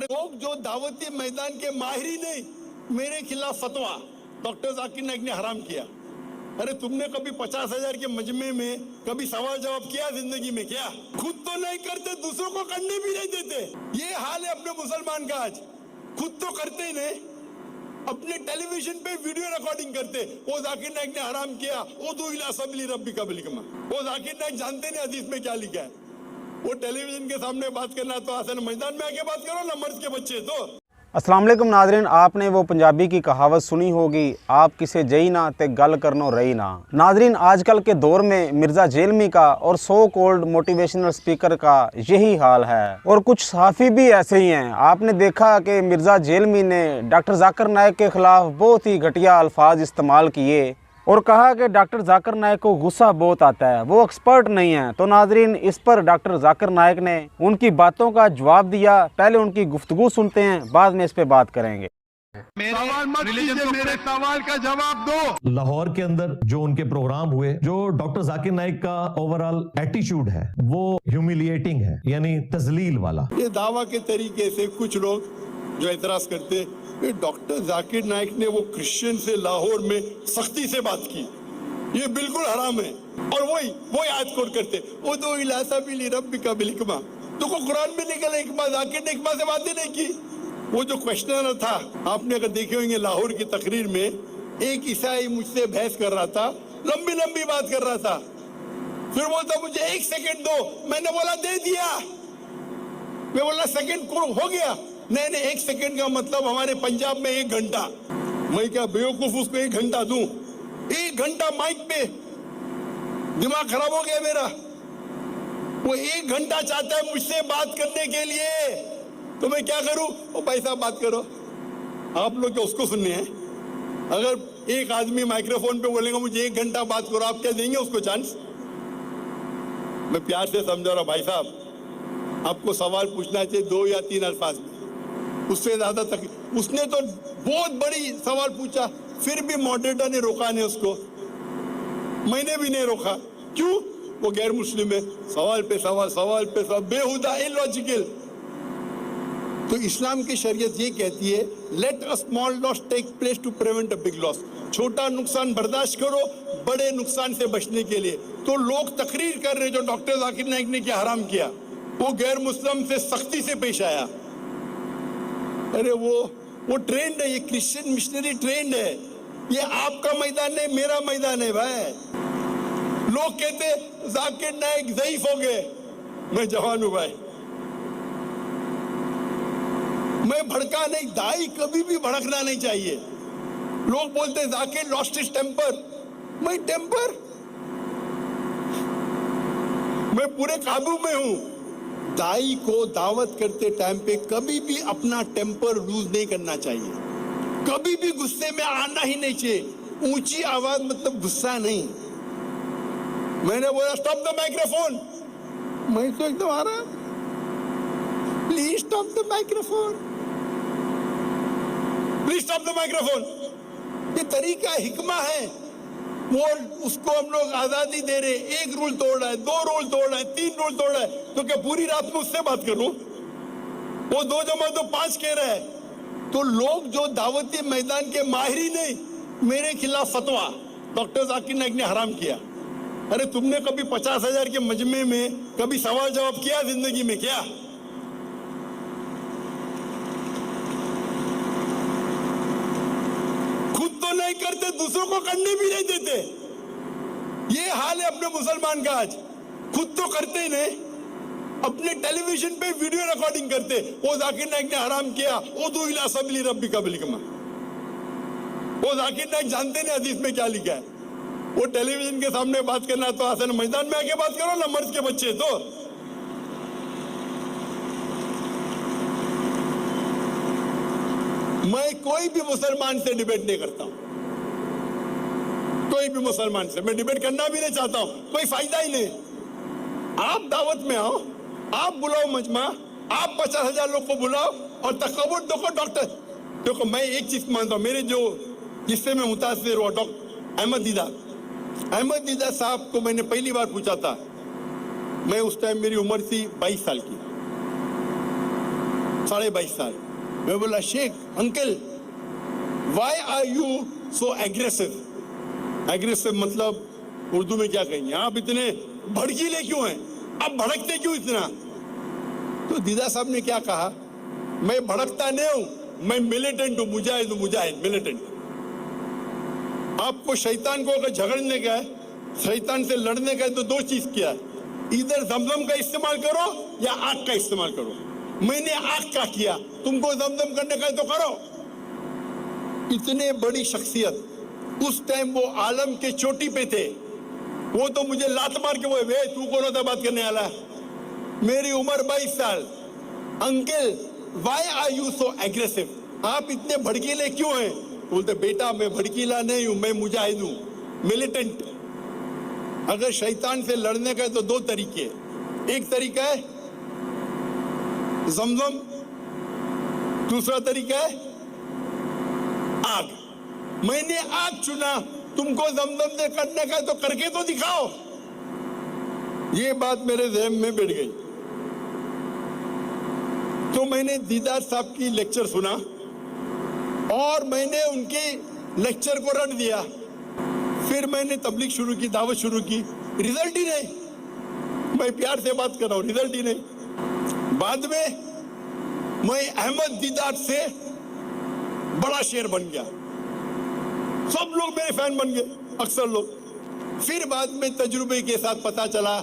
अरे लोग जो दावती मैदान के माहिर ही नहीं, मेरे खिलाफ फतवा डॉक्टर जाकिर नाइक ने हराम किया। अरे तुमने कभी 50,000 के मजमे में कभी सवाल जवाब किया जिंदगी में? क्या खुद तो नहीं करते, दूसरों को करने भी नहीं देते। ये हाल है अपने मुसलमान का आज। खुद तो करते ही नहीं, अपने टेलीविजन पे वीडियो रिकॉर्डिंग करते। वो जाकिर नाइक ने हराम किया, उदू इला सबीली रब्बिका बिलहिकमा। वो जाकिर नाइक जानते नहीं हदीस में क्या लिखा है। वो टेलीविजन के सामने बात करना तो आसान, मैदान में आके बात करो ना, मर्द के बच्चे। तो अस्सलाम वालेकुम नाज़रीन, आपने वो पंजाबी की कहावत सुनी होगी, आप किसे जई ना ते गल करनो रही ना। नाज़रीन, आजकल के दौर में मिर्ज़ा जेलमी का और सो कॉल्ड मोटिवेशनल स्पीकर का यही हाल है, और कुछ सहाफ़ी भी ऐसे ही हैं। आपने देखा कि मिर्ज़ा जेलमी ने डॉक्टर जाकिर नाइक के ख़िलाफ़ बहुत ही घटिया अल्फाज इस्तेमाल किए और कहा कि डॉक्टर जाकिर नाइक को गुस्सा बहुत आता है, वो एक्सपर्ट नहीं है। तो नाजरीन, इस पर डॉक्टर जाकिर नाइक ने उनकी बातों का जवाब दिया। पहले उनकी गुफ्तगू सुनते हैं, बाद में इस पे बात करेंगे। सवाल मत कीजिए, मेरे सवाल का जवाब दो। लाहौर के अंदर जो उनके प्रोग्राम हुए, जो डॉक्टर जाकिर नाइक का ओवरऑल एटीट्यूड है वो ह्यूमिलिएटिंग है, यानी तजलील वाला। ये दावा के तरीके से कुछ लोग जो एतराज करते, डॉक्टर जाकिर नाइक ने वो क्रिश्चियन से लाहौर में सख्ती से बात की, ये बिल्कुल हराम है। और वही आयत कोट करते, वो दो इला सबीली रब्बिका बिलहिकमा। तो को कुरान में निकले हिकमा, जाकिर ने हिकमा से बातें नहीं की। वो जो क्वेश्चनर था, आपने अगर देखे होंगे लाहौर की तकरीर में, एक ईसाई मुझसे बहस कर रहा था, लंबी लंबी बात कर रहा था। फिर बोलता मुझे 1 सेकंड दो, मैंने बोला दे दिया। मैं बोला सेकंड हो गया, नहीं 1 सेकंड का मतलब हमारे पंजाब में 1 घंटा। मैं क्या बेवकूफ उसको 1 घंटा दूं? 1 घंटा माइक पे, दिमाग खराब हो गया मेरा। वो 1 घंटा चाहता है मुझसे बात करने के लिए, तो मैं क्या करूं? वो भाई साहब बात करो, आप लोग क्या उसको सुनने हैं? अगर एक आदमी माइक्रोफोन पे बोलेगा मुझे 1 घंटा बात करो, आप क्या देंगे उसको चांस? मैं प्यार से समझा रहा, भाई साहब आपको सवाल पूछना चाहिए 2 या 3 अल्फाज में, उससे ज्यादा तक। उसने तो बहुत बड़ी सवाल पूछा, फिर भी मॉडरेटर ने रोका नहीं उसको, मैंने भी नहीं रोका। क्यों? वो गैर मुस्लिम है, सवाल पे सवाल, सवाल पे सवाल, बेहुदा, इलॉजिकल। तो इस्लाम की शरीयत ये कहती है, let a small loss take place to prevent a big loss. छोटा नुकसान बर्दाश्त करो बड़े नुकसान से बचने के लिए। तो लोग तकरीर कर रहे जो डॉक्टर जाकिर नाइक ने क्या हराम किया, वो गैर मुस्लिम से सख्ती से पेश आया। अरे वो ट्रेंड है, ये क्रिश्चियन मिशनरी ट्रेंड है। ये आपका मैदान नहीं, मेरा मैदान है भाई। लोग कहते जाकिर नाइक ज़ईफ हो गए, मैं जवान हूं भाई, मैं भड़का नहीं। दाई कभी भी भड़कना नहीं चाहिए। लोग बोलते जाकिर लॉस्ट हिज टेम्पर, मैं टेम्पर, मैं पूरे काबू में हूं। दाई को दावत करते टाइम पे कभी भी अपना टेम्पर लूज नहीं करना चाहिए, कभी भी गुस्से में आना ही नहीं चाहिए। ऊंची आवाज मतलब गुस्सा नहीं। मैंने बोला स्टॉप द माइक्रोफोन, मैं तो एकदम आ रहा, please stop the microphone, please stop the microphone. ये तरीका हिकमा है। वो उसको हम लोग आजादी दे रहे, 1 रूल तोड़ रहा है, 2 रूल तोड़ रहा है, 3 रूल तोड़ रहा है, तो क्या पूरी रात में उससे बात करूं? वो 2 जमा 2 5 कह रहा है। तो लोग जो दावती मैदान के माहिर ही नहीं, मेरे खिलाफ फतवा डॉक्टर जाकिर नाइक ने हराम किया। अरे तुमने कभी 50,000 के मजमे में कभी सवाल जवाब किया जिंदगी में? क्या खुद तो नहीं करते, दूसरों को करने भी नहीं देते। ये हाल है अपने मुसलमान का आज। खुद तो करते ही नहीं, अपने टेलीविजन पे वीडियो रिकॉर्डिंग करते। वो जाकिर नाइक ने हराम किया, उदू इला सबीली रब्बिका बिलहिकमा। वो जाकिर नाइक जानते नहीं हदीस में क्या लिखा है। वो टेलीविजन के सामने बात करना तो आसान, मैदान में आके बात करो ना, मर्द के बच्चे। तो मैं कोई भी मुसलमान से डिबेट नहीं करता हूं, कोई भी मुसलमान से मैं डिबेट करना भी नहीं चाहता हूं, कोई फायदा ही नहीं। आप दावत में आओ, आप बुलाओ मजमा, आप 50,000 लोग को बुलाओ और तकबर देखो। डॉक्टर देखो, मैं एक चीज मानता हूं, मेरे जो जिससे मैं मुतासिर हुआ, डॉक्टर अहमद दीदा साहब को मैंने पहली बार पूछा था। मैं उस टाइम मेरी उम्र थी 22 साल की। 22.5 साल। मैं बोला Sheikh uncle why are you so aggressive? Aggressive मतलब उर्दू में क्या कहेंगे, आप इतने भड़कीले क्यों हैं, आप भड़कते क्यों इतना? तो दीदा साहब ने क्या कहा, मैं भड़कता नहीं हूं, मैं मिलिटेंट हूं, मुजाहिद मिलिटेंट। आपको शैतान को अगर झगड़ने का है, शैतान से लड़ने का है, तो दो चीज किया है, इधर जमजम का इस्तेमाल करो या आग का इस्तेमाल करो। मैंने आग का किया, तुमको जमजम करने का है तो करो। इतने बड़ी शख्सियत, उस टाइम वो आलम के चोटी पे थे, वो तो मुझे लात मार के वो तू कौन होता बात करने वाला? मेरी उम्र 22 साल। Uncle why are you so aggressive? आप इतने भड़कीले क्यों हैं? बोलते बेटा मैं भड़कीला नहीं हूं, मैं मुजाहिद हूं, मिलिटेंट। अगर शैतान से लड़ने का है तो दो तरीके, एक तरीका है जमजम, दूसरा तरीका है आग। मैंने आग चुना, तुमको जमजम से करने का है तो करके तो दिखाओ। ये बात मेरे ज़हन में बैठ गई। तो मैंने दीदार साहब की लेक्चर सुना और मैंने उनके लेक्चर को रट दिया। फिर मैंने तबलीग शुरू की, दावत शुरू की, रिजल्ट ही नहीं। मैं प्यार से बात कर रहा हूं, रिजल्ट ही नहीं। बाद में मैं अहमद दीदार से बड़ा शेर बन गया, सब लोग मेरे फैन बन गए, अक्सर लोग। फिर बाद में तजुर्बे के साथ पता चला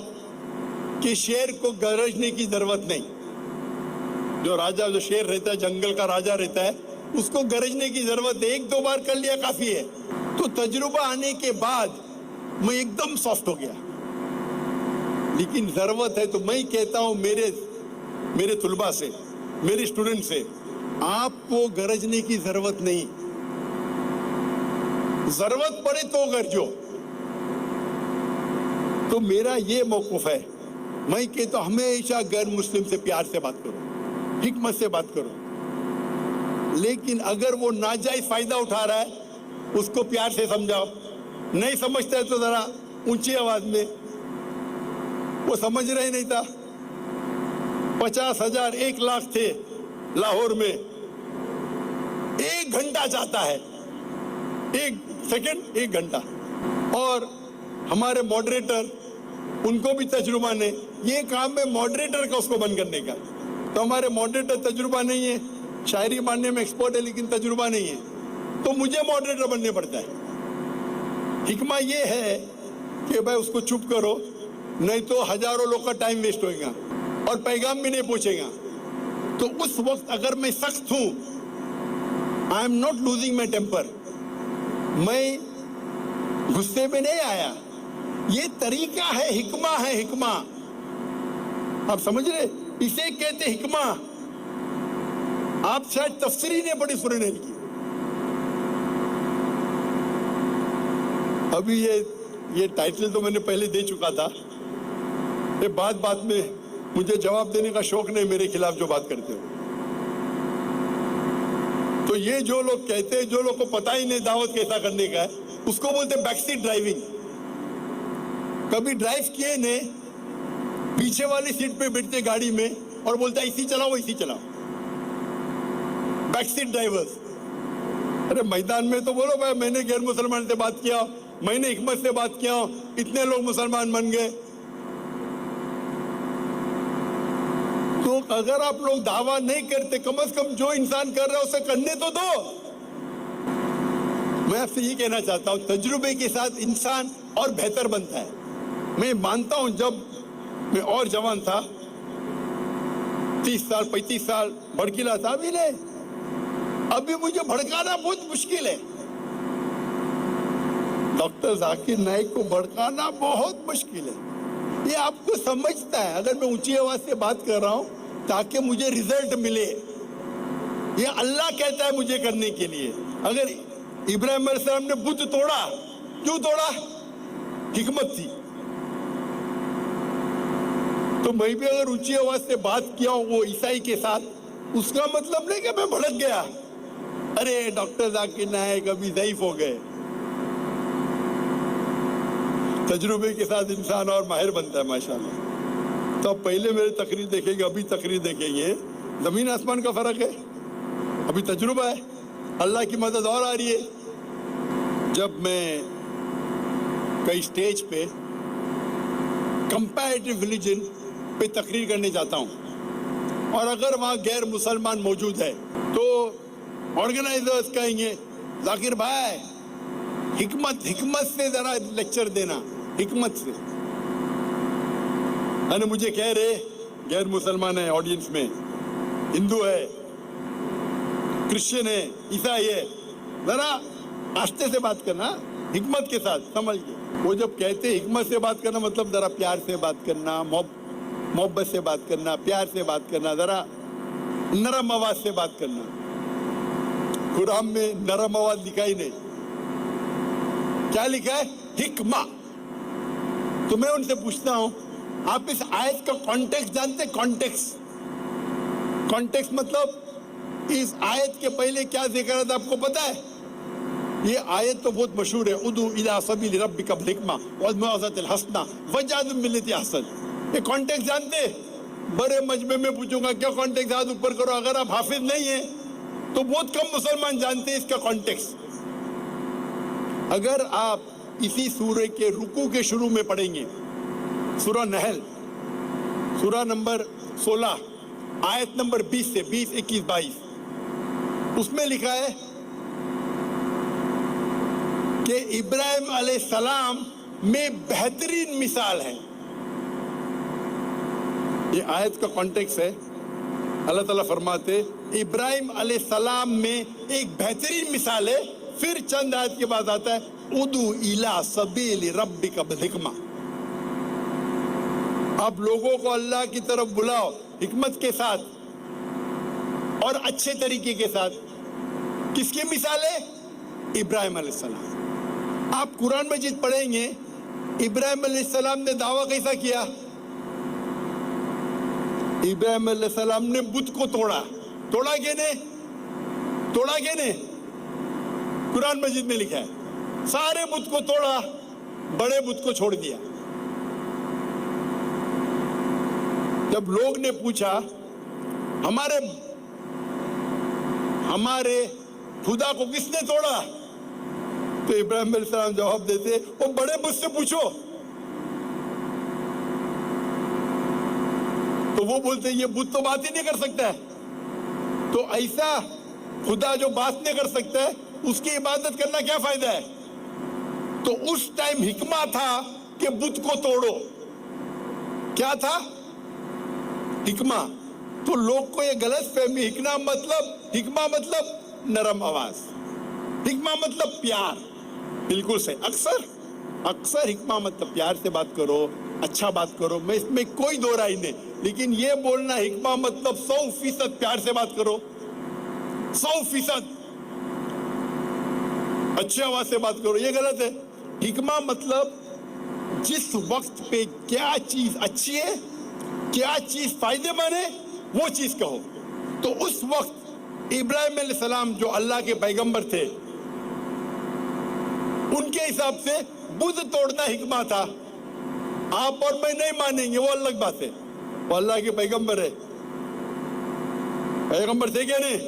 कि शेर को गरजने की जरूरत नहीं। जो राजा, जो शेर रहता है, जंगल का राजा रहता है, उसको गरजने की जरूरत है, एक दो बार कर लिया काफी है। तो तजुर्बा आने के बाद मैं एकदम सॉफ्ट हो गया। लेकिन जरूरत है तो मैं कहता हूं मेरे तुलबा से, मेरे स्टूडेंट से, आपको गरजने की जरूरत नहीं, जरूरत पड़े तो गरजो। तो मेरा ये मौक़िफ़ है, मैं कहता हूं हमेशा गैर मुस्लिम से प्यार से बात करो, हिकमत से बात करो। लेकिन अगर वो नाजायज फायदा उठा रहा है उसको प्यार से समझाओ। नहीं समझता है तो जरा ऊंची आवाज में, वो समझ रहे नहीं था। 50,000 1 लाख थे लाहौर में, 1 घंटा जाता है, 1 सेकंड 1 घंटा। और हमारे मॉडरेटर, उनको भी तजुर्बा नहीं, ये काम है मॉडरेटर का उसको बंद करने का। तो हमारे मॉडरेटर तजुर्बा नहीं है, शायरी मानने में एक्सपर्ट है लेकिन तजुर्बा नहीं है, तो मुझे मॉडरेटर बनने पड़ता है। हिकमा ये है कि भाई उसको चुप करो, नहीं तो हजारों लोग का टाइम वेस्ट होएगा और पैगाम भी नहीं पहुंचेगा। तो उस वक्त अगर मैं सख्त हूं, I am not losing my temper, मैं गुस्से में नहीं आया, ये तरीका है, हिकमा है, हिकमा। आप समझ रहे, इसे कहते हिकमा। आप शायद तफसीरी ने पढ़ी सुनने की। अभी ये टाइटल तो मैंने पहले दे चुका था, ये बात में मुझे जवाब देने का शौक नहीं, मेरे खिलाफ जो बात करते हो। तो ये जो लोग कहते हैं, जो लोग को पता ही नहीं दावत कैसा करने का है, उसको बोलते बैकसीट ड्राइविंग। कभी ड्राइव किए ने, पीछे वाली सीट पे बैठते गाड़ी में और बोलता इसी चलाओ इसी चलाओ, बैकसीट ड्राइवर्स। अरे मैदान में तो बोलो भाई मैंने गैर मुसलमान से बात किया, मैंने हिकमत से बात किया, इतने लोग मुसलमान बन गए। तो अगर आप लोग दावा नहीं करते, कम से कम जो इंसान कर रहा है उसे करने तो दो। मैं आपसे ये कहना चाहता हूं, तजुर्बे के साथ इंसान और बेहतर बनता है। मैं मानता हूं जब मैं और जवान था, 30 साल 35 साल भड़कीला था, अभी नहीं, अभी मुझे भड़काना बहुत मुश्किल है। डॉक्टर जाकिर नाइक को भड़काना बहुत मुश्किल है। ये आपको समझता है, अगर मैं ऊंची आवाज से बात कर रहा हूं ताकि मुझे रिजल्ट मिले, ये अल्लाह कहता है मुझे करने के लिए। अगर इब्राहिम अलैहिस्सलाम ने बुत तोड़ा, क्यों तोड़ा? हिकमत थी। तो मैं भी अगर ऊंची आवाज से बात किया हूं वो ईसाई के साथ, उसका मतलब नहीं कि मैं भड़क गया, अरे डॉक्टर जाकिर नाइक अभी ज़ईफ हो गए। तजुर्बे के साथ इंसान और माहिर बनता है माशाल्लाह। तो अब पहले मेरी तकरीर देखेंगे, अभी तकरीर देखेंगे जमीन आसमान का फर्क है। अभी तजुर्बा है, अल्लाह की मदद और आ रही है। जब मैं कई स्टेज पे कंपैरेटिव रिलीजन पे तकरीर करने जाता हूँ और अगर वहाँ गैर मुसलमान मौजूद है तो ऑर्गेनाइजर्स कहेंगे जाकिर भाई हिकमत से जरा लेक्चर देना, हिकमत से। अरे मुझे कह रहे गैर मुसलमान है ऑडियंस में, हिंदू है, क्रिश्चियन है, ईसाई है, जरा आस्ते से बात करना, हिकमत के साथ, समझ के। वो जब कहते हिकमत से बात करना मतलब जरा प्यार से बात करना, मोहब्बत से बात करना, प्यार से बात करना, जरा नरम आवाज से बात करना। कुरान में नरम आवाज लिखा ही नहीं, क्या लिखा है? हिकमा। तो मैं उनसे पूछता हूं, आप इस आयत का कॉन्टेक्स्ट जानते? कॉन्टेक्स्ट मतलब इस आयत के पहले क्या जिक्र था आपको पता है? ये आयत तो बहुत मशहूर है, उदू इला सबील रब्बिका बिल हिकमा वल मौइज़तिल हसना वजादु बिल्लती अहसन। ये कॉन्टेक्स्ट जानते? बड़े मजमे में पूछूंगा क्या कॉन्टेक्स्ट, हाथ ऊपर करो। अगर आप हाफिज नहीं है तो बहुत कम मुसलमान जानते हैं इसका कॉन्टेक्स्ट। अगर आप इसी सूरे के रुकू के शुरू में पढ़ेंगे, सूरा नहल, सूरा नंबर 16 आयत नंबर 20 से 20, 21, 22, उसमें लिखा है कि इब्राहिम अलैहिस्सलाम में बेहतरीन मिसाल है। ये आयत का कॉन्टेक्स्ट है। अल्लाह ताला फरमाते इब्राहिम अलैहिस्सलाम में एक बेहतरीन मिसाल है। फिर चंद आयत के बाद आता है उदू इला सबील रब्बिका बिल हिकमा। आप लोगों को अल्लाह की तरफ बुलाओ हिकमत के साथ और अच्छे तरीके के साथ। किसकी मिसाल है? इब्राहिम अलैहिस्सलाम। आप कुरान मजीद पढ़ेंगे, इब्राहिम अलैहिस्सलाम ने दावा कैसा किया? इब्राहिम अलैहिस्सलाम ने बुत को तोड़ा। तोड़ा के ने? तोड़ा के ने? कुरान मजीद में लिखा है सारे बुत को तोड़ा, बड़े बुत को छोड़ दिया। जब लोग ने पूछा हमारे खुदा को किसने तोड़ा, तो इब्राहिम अलैहिस्सलाम जवाब देते वो बड़े बुत से पूछो। तो वो बोलते ये बुत तो बात ही नहीं कर सकता है। तो ऐसा खुदा जो बात नहीं कर सकता है उसकी इबादत करना क्या फायदा है? तो उस टाइम हिकमा था कि बुत को तोड़ो। क्या था? हिकमा। तो लोग को ये गलत फहमी, हिकमा मतलब नरम आवाज, हिकमा मतलब प्यार। बिल्कुल सही। अक्सर हिकमा मतलब प्यार से बात करो, अच्छा बात करो, मैं इसमें कोई दो राय नहीं। लेकिन ये बोलना हिकमा मतलब 100% प्यार से बात करो, 100% अच्छी आवाज से बात करो, ये गलत है। हिकमा मतलब जिस वक्त पे क्या चीज अच्छी है, क्या चीज फायदेमंद है, वो चीज कहो। तो उस वक्त इब्राहिम अलैहिस्सलाम जो अल्लाह के पैगंबर थे, उनके हिसाब से बुत तोड़ना हिकमा था। आप और मैं नहीं मानेंगे, वो अलग बात है। वो अल्लाह के पैगंबर है। पैगंबर थे क्या नहीं?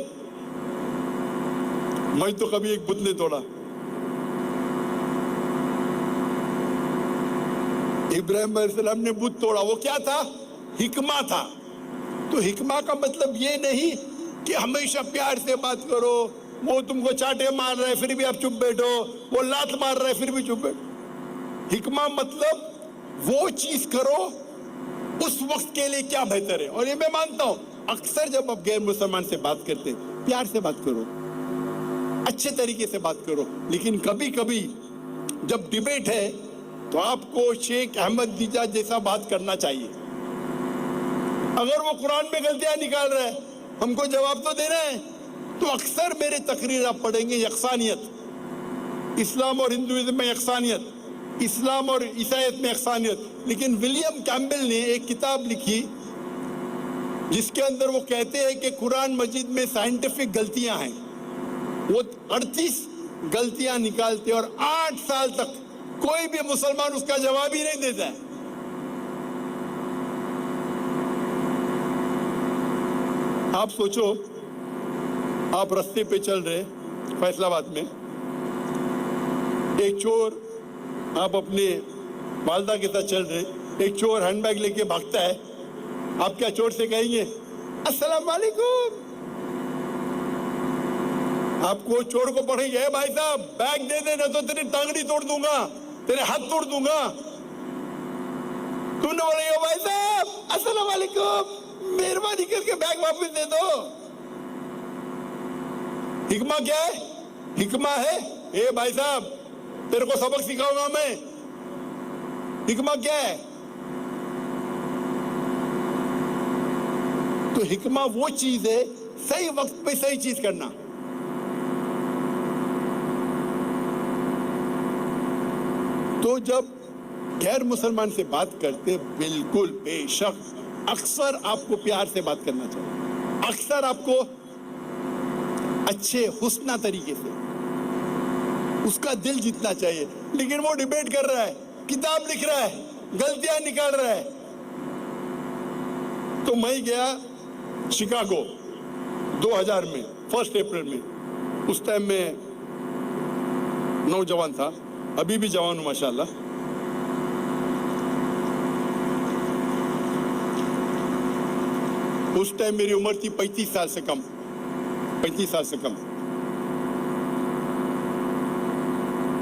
मैं तो कभी एक बुत नहीं तोड़ा। इब्राहिम अलैहिस्सलाम ने बुत तोड़ा, वो क्या था? हिकमा था। तो हिकमा का मतलब ये नहीं कि हमेशा प्यार से बात करो, वो तुमको चाटे मार रहा है फिर भी आप चुप बैठो, वो लात मार रहा है फिर भी चुप बैठो। हिकमा मतलब वो चीज करो उस वक्त के लिए क्या बेहतर है। और ये मैं मानता हूं अक्सर जब आप गैर मुसलमान से बात करते, प्यार से बात करो, अच्छे तरीके से बात करो। लेकिन कभी कभी जब डिबेट है तो आपको शेख अहमद दिजाज जैसा बात करना चाहिए। अगर वो कुरान में गलतियां निकाल रहा है, हमको जवाब तो देना है। तो अक्सर मेरे तकरीर आप पढ़ेंगे यकसानियत, इस्लाम और हिंदुइज्म में यकसानियत, इस्लाम और ईसाईयत में यकसानियत। लेकिन विलियम कैम्बल ने एक किताब लिखी जिसके अंदर वो कहते हैं कि कुरान मजीद में साइंटिफिक गलतियां हैं। वो 38 गलतियां निकालते और 8 साल तक कोई भी मुसलमान उसका जवाब ही नहीं देता है। 8 आप सोचो, आप रास्ते पे चल रहे फैसलाबाद में, एक चोर, आप अपने वालदा के साथ चल रहे, एक चोर हैंडबैग लेके भागता है, आप क्या चोर से कहेंगे अस्सलाम वालेकुम? आपको चोर को पढ़ेंगे भाई साहब बैग दे देना तो तेरी टांगड़ी तोड़ दूंगा, तेरे हाथ तोड़ दूंगा। तुमने बोलेगा भाई साहब अस्सलाम वालेकुम, मेहरबानी करके बैग वापस दे दो। हिकमा क्या है? हिकमा है ए भाई साहब तेरे को सबक सिखाऊंगा मैं। हिकमा क्या है? तो हिकमा वो चीज है सही वक्त पे सही चीज करना। तो जब गैर मुसलमान से बात करते बिल्कुल बेशक अक्सर आपको प्यार से बात करना चाहिए, अक्सर आपको अच्छे हुस्ना तरीके से उसका दिल जीतना चाहिए। लेकिन वो डिबेट कर रहा है, किताब लिख रहा है, गलतियां निकाल रहा है। तो मैं गया शिकागो 2000 में 1 अप्रैल में, उस टाइम में नौजवान था, अभी भी जवान हूं माशाल्लाह। उस टाइम मेरी उम्र थी 35 साल से कम, 35 साल से कम।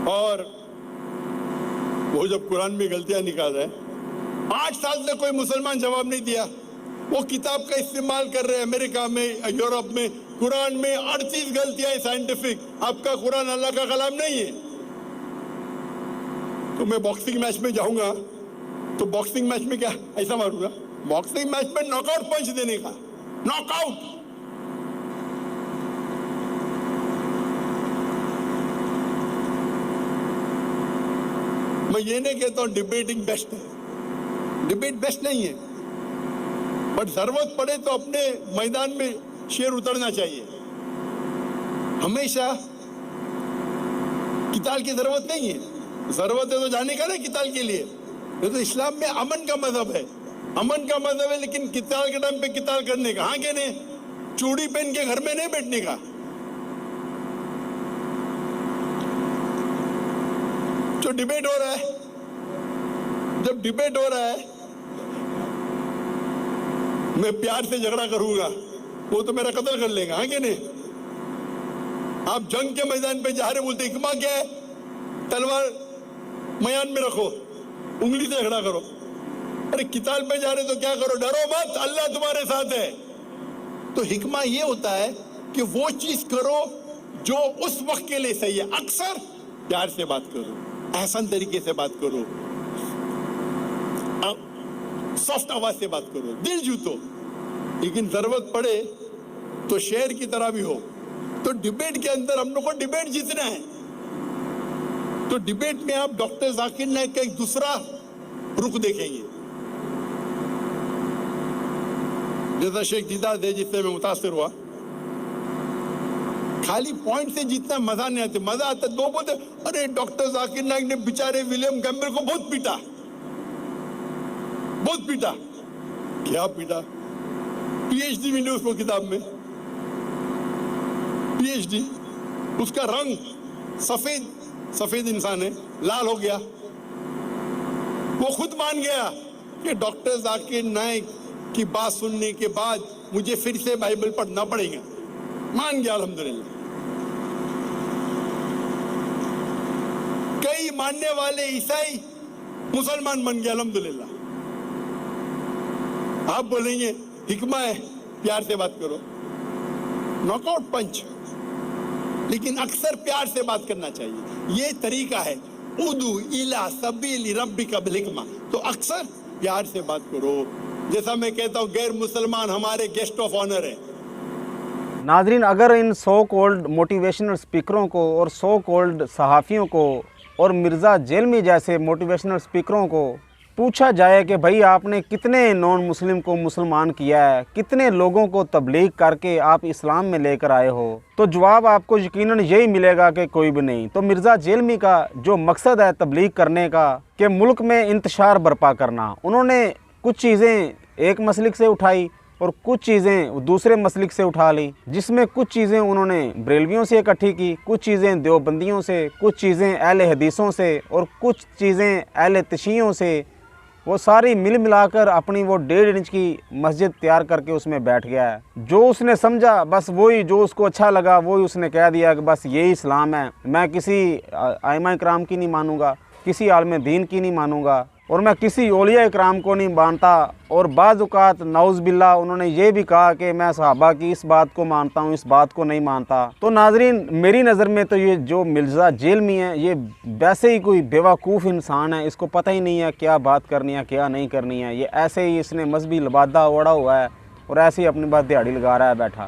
और वो जब कुरान में गलतियां निकाल रहे हैं, 8 साल से कोई मुसलमान जवाब नहीं दिया। वो किताब का इस्तेमाल कर रहे हैं अमेरिका में, यूरोप में, कुरान में 38 गलतियां हैं साइंटिफिक। आपका कुरान अल्लाह का कलाम नहीं है। तो मैं बॉक्सिंग मैच में जाऊंगा तो बॉक्सिंग मैच में क्या ऐसा मारूंगा? बॉक्सिंग मैच में नॉकआउट पंच देने का, नॉकआउट। मैं ये नहीं कहता हूं डिबेटिंग बेस्ट है, डिबेट बेस्ट नहीं है, बट जरूरत पड़े तो अपने मैदान में शेर उतरना चाहिए। हमेशा किताल की जरूरत नहीं है, जरूरत है तो जाने का ना किताल के लिए। ये तो इस्लाम में अमन का मजहब है, अमन का मजहब है, लेकिन किताल के टाइम पे किताल करने का, हाँ के नहीं, चूड़ी पहन के घर में नहीं बैठने का। जो डिबेट हो रहा है, जब डिबेट हो रहा है मैं प्यार से झगड़ा करूंगा, वो तो मेरा कत्ल कर लेगा, हाँ के नहीं। आप जंग के मैदान पे जा रहे, बोलते हिकमा क्या है? तलवार मयान में रखो, उंगली से झगड़ा करो। अरे किताल पे जा रहे तो क्या करो? डरो मत, अल्लाह तुम्हारे साथ है। तो हिकमा ये होता है कि वो चीज करो जो उस वक्त के लिए सही है। अक्सर प्यार से बात करो, एहसान तरीके से बात करो, सॉफ्ट आवाज से बात करो, दिल जीतो। लेकिन जरूरत पड़े तो शेर की तरह भी हो। तो डिबेट के अंदर हम लोग को डिबेट जीतना है। तो डिबेट में आप डॉक्टर जाकिर नाइक का एक दूसरा रुख देखेंगे, जैसा शेख दीदार है जिससे मैं मुतासिर हुआ। खाली पॉइंट से जीतना मजा नहीं आता, मजा आता दो बोलते अरे डॉक्टर जाकिर नाइक ने बेचारे विलियम कैम्पबेल को बहुत पीटा, बहुत पीटा। क्या पीटा? पीएचडी मिली उसको किताब में, पीएचडी। उसका रंग सफेद, सफेद इंसान है, लाल हो गया। वो खुद मान गया कि डॉक्टर जाकिर नाइक की बात सुनने के बाद मुझे फिर से बाइबल पढ़ना पड़ेगा। मान गया अल्हम्दुलिल्लाह। कई मानने वाले ईसाई मुसलमान बन गए अल्हम्दुलिल्लाह। आप बोलेंगे हिकमा है, प्यार से बात करो, नॉकआउट पंच। लेकिन अक्सर प्यार से बात करना चाहिए, ये तरीका है। उदू इला सबील रब्बिका बिल हिकमा। तो अक्सर प्यार से बात करो। जैसा मैं कहता हूँ गैर मुसलमान हमारे गेस्ट ऑफ ऑनर है। नाजरीन, अगर इन सो कॉल्ड मोटिवेशनल स्पीकरों को और सो कॉल्ड सहाफ़ियों को और मिर्ज़ा जेलमी जैसे मोटिवेशनल स्पीकरों को पूछा जाए कि भाई आपने कितने नॉन मुस्लिम को मुसलमान किया है, कितने लोगों को तबलीग करके आप इस्लाम में लेकर आए हो, तो जवाब आपको यकीनन यही मिलेगा कि कोई भी नहीं। तो मिर्ज़ा जेलमी का जो मकसद है तबलीग करने का कि मुल्क में इंतशार बर्पा करना, उन्होंने कुछ चीज़ें एक मसलिक से उठाई, और कुछ चीज़ें दूसरे मसलिक से उठा ली, जिसमें कुछ चीज़ें उन्होंने बरेलवियों से इकट्ठी की, कुछ चीज़ें देवबंदियों से, कुछ चीज़ें अहले हदीसों से और कुछ चीज़ें अहले तशीयों से। वो सारी मिल मिलाकर अपनी वो 1.5 इंच की मस्जिद तैयार करके उसमें बैठ गया है। जो उसने समझा बस वही, जो उसको अच्छा लगा वही उसने कह दिया कि बस यही इस्लाम है। मैं किसी आइमा इकराम की नहीं मानूंगा, किसी आलम दीन की नहीं मानूंगा, और मैं किसी औलिया इकराम को नहीं मानता। और बाज़ औक़ात नाउज़ बिल्ला उन्होंने ये भी कहा कि मैं सहाबा की इस बात को मानता हूँ, इस बात को नहीं मानता। तो नाज़रीन, मेरी नज़र में तो ये जो मिर्ज़ा जेलमी है ये वैसे ही कोई बेवकूफ़ इंसान है। इसको पता ही नहीं है क्या बात करनी है क्या नहीं करनी है। ये ऐसे ही इसने मजहबी लबादा ओढ़ा हुआ है और ऐसे ही अपनी बात दिहाड़ी लगा रहा है बैठा।